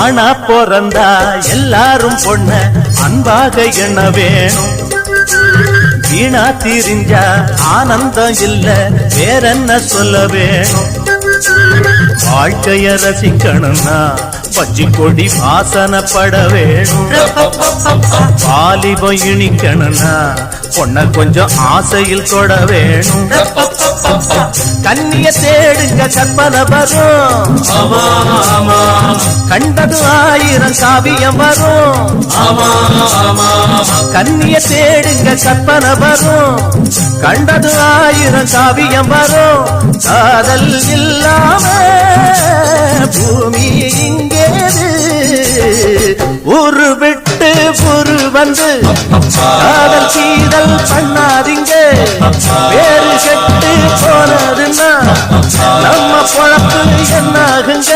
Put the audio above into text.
ஆனா பிறந்தா எல்லாரும் பொண்ண அன்பாக எண்ண வேணும். வீணா திரிஞ்சா ஆனந்தம் இல்ல வேறென்ன சொல்ல வேணும். வாழ்க்கைய ரசிக்கணும்னா பச்சை கொடி வாசனப்பட வேணும். வாலிபம் இனிக்கணும்னா பொண்ண கொஞ்சம் ஆசையில் தொட வேணும். கண்ணிய தேடுங்க கற்பனை வரும். கண்டது 1000 காவியம் வரும். கண்ணிய தேடுங்க கற்பனை வரும். கண்டது 1000 காவியம் வரும். காதல் இல்லாம பூமி இங்கேது. ஊரு விட்டு ஊரு வந்து காதல் சீதல் பண்ணாதீங்க. வேறு கெட்டு போனதுன்னா நம்ம பொழப்பு என்னாகுங்க.